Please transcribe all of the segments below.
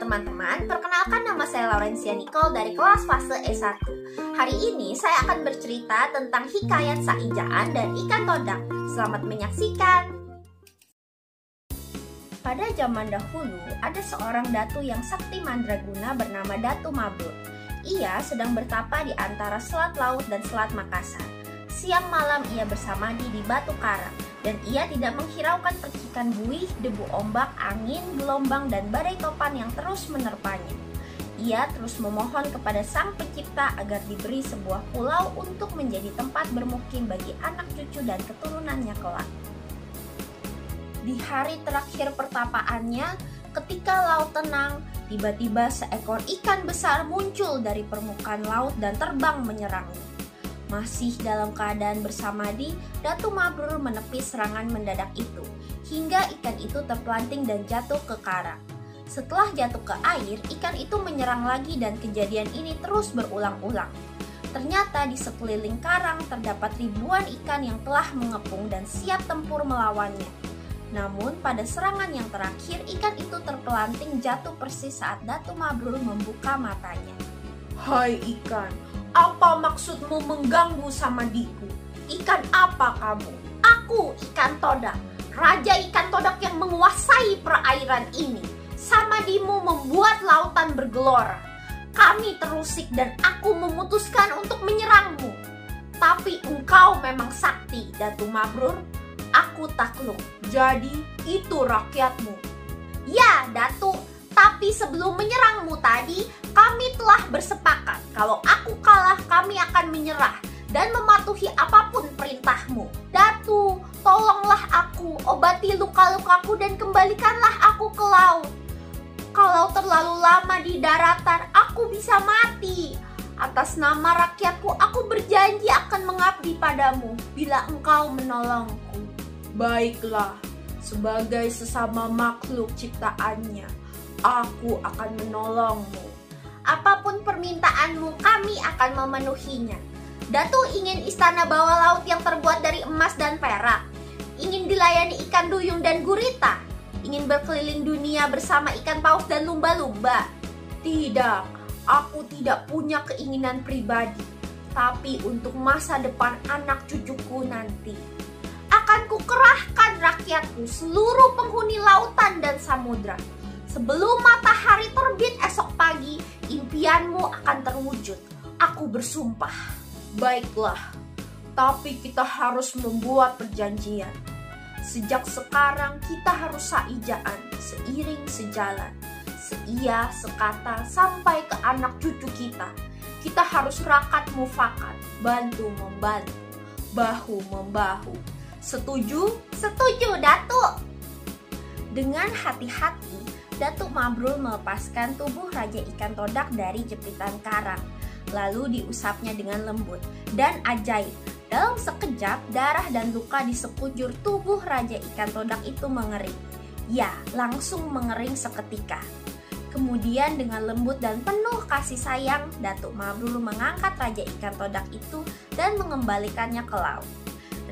teman-teman, perkenalkan nama saya Laurencia Nicole dari kelas fase S1. Hari ini saya akan bercerita tentang hikayat Saijaan dan ikan todak. Selamat menyaksikan. Pada zaman dahulu, ada seorang datu yang sakti mandraguna bernama Datu Mabrur. Ia sedang bertapa di antara Selat Laut dan Selat Makassar. Siang malam ia bersamadi di batu karang, dan ia tidak menghiraukan percikan buih, debu ombak, angin, gelombang, dan badai topan yang terus menerpanya. Ia terus memohon kepada Sang Pencipta agar diberi sebuah pulau untuk menjadi tempat bermukim bagi anak cucu dan keturunannya kelak. Di hari terakhir pertapaannya, ketika laut tenang, tiba-tiba seekor ikan besar muncul dari permukaan laut dan terbang menyerangnya. Masih dalam keadaan bersamadi, Datu Mabrur menepis serangan mendadak itu, hingga ikan itu terpelanting dan jatuh ke karang. Setelah jatuh ke air, ikan itu menyerang lagi dan kejadian ini terus berulang-ulang. Ternyata di sekeliling karang terdapat ribuan ikan yang telah mengepung dan siap tempur melawannya. Namun pada serangan yang terakhir, ikan itu terpelanting jatuh persis saat Datu Mabrur membuka matanya. Hai ikan, apa maksudmu mengganggu samadiku? Ikan apa kamu? Aku ikan todak, raja ikan todak yang menguasai perairan ini. Samadimu membuat lautan bergelora. Kami terusik dan aku memutuskan untuk menyerangmu. Tapi engkau memang sakti, Datu Mabrur. Aku takluk. Jadi itu rakyatmu? Ya, Datu. Tapi sebelum menyerangmu tadi, kami telah bersepakat kalau aku kalah, kami akan menyerah dan mematuhi apapun perintahmu. Datu, tolonglah aku, obati luka-lukaku dan kembalikanlah aku ke laut. Kalau terlalu lama di daratan, aku bisa mati. Atas nama rakyatku, aku berjanji akan mengabdi padamu bila engkau menolongku. Baiklah, sebagai sesama makhluk ciptaannya, aku akan menolongmu. Apapun permintaanmu, kami akan memenuhinya. Datu ingin istana bawah laut yang terbuat dari emas dan perak. Ingin dilayani ikan duyung dan gurita. Ingin berkeliling dunia bersama ikan paus dan lumba-lumba. Tidak, aku tidak punya keinginan pribadi. Tapi untuk masa depan anak cucuku nanti, akan kukerahkan rakyatku, seluruh penghuni lautan dan samudra. Sebelum matahari terbit esok pagi, impianmu akan terwujud. Aku bersumpah. Baiklah, tapi kita harus membuat perjanjian. Sejak sekarang kita harus saijaan, seiring sejalan, seia sekata sampai ke anak cucu kita. Kita harus rakat mufakat, bantu membantu, bahu membahu. Setuju? Setuju, Datu. Dengan hati-hati, Datu Mabrur melepaskan tubuh Raja Ikan Todak dari jepitan karang, lalu diusapnya dengan lembut. Dan ajaib, dalam sekejap darah dan luka di sekujur tubuh Raja Ikan Todak itu mengering. Ya, langsung mengering seketika. Kemudian dengan lembut dan penuh kasih sayang, Datu Mabrur mengangkat Raja Ikan Todak itu dan mengembalikannya ke laut.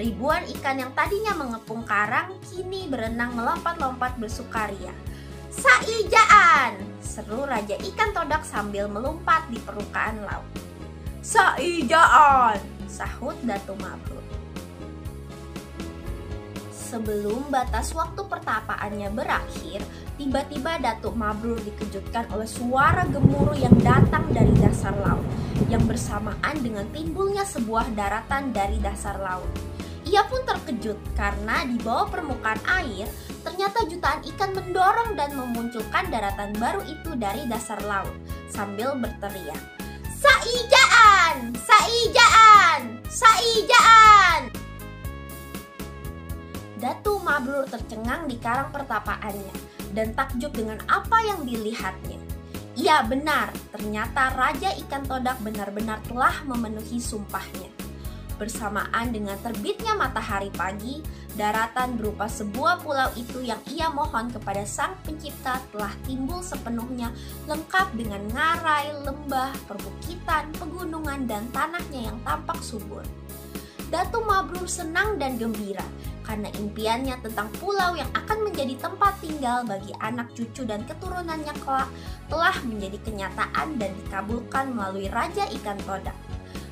Ribuan ikan yang tadinya mengepung karang kini berenang melompat-lompat bersukaria. Saijaan! Seru Raja Ikan Todak sambil melompat di permukaan laut. Saijaan! Sahut Datu Mabrur. Sebelum batas waktu pertapaannya berakhir, tiba-tiba Datu Mabrur dikejutkan oleh suara gemuruh yang datang dari dasar laut, yang bersamaan dengan timbulnya sebuah daratan dari dasar laut. Ia pun terkejut karena di bawah permukaan air ternyata jutaan ikan mendorong dan memunculkan daratan baru itu dari dasar laut sambil berteriak, Saijaan! Saijaan! Saijaan! Datu Mabrur tercengang di karang pertapaannya dan takjub dengan apa yang dilihatnya. Iya benar, ternyata Raja Ikan Todak benar-benar telah memenuhi sumpahnya. Bersamaan dengan terbitnya matahari pagi, daratan berupa sebuah pulau itu yang ia mohon kepada Sang Pencipta telah timbul sepenuhnya, lengkap dengan ngarai, lembah, perbukitan, pegunungan, dan tanahnya yang tampak subur. Datu Mabrur senang dan gembira. karena impiannya tentang pulau yang akan menjadi tempat tinggal bagi anak cucu dan keturunannya kelak telah menjadi kenyataan dan dikabulkan melalui Raja Ikan Todak.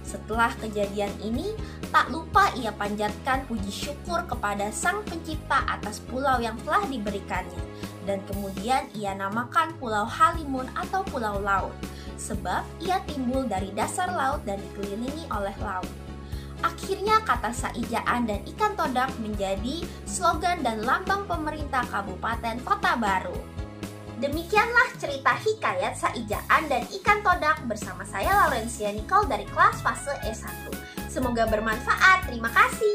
Setelah kejadian ini, tak lupa ia panjatkan puji syukur kepada Sang Pencipta atas pulau yang telah diberikannya. Dan kemudian ia namakan Pulau Halimun atau Pulau Laut, sebab ia timbul dari dasar laut dan dikelilingi oleh laut. Akhirnya kata Saijaan dan Ikan Todak menjadi slogan dan lambang pemerintah Kabupaten Kota Baru. Demikianlah cerita hikayat Saijaan dan Ikan Todak bersama saya Laurencia Nicole dari kelas fase E1. Semoga bermanfaat. Terima kasih.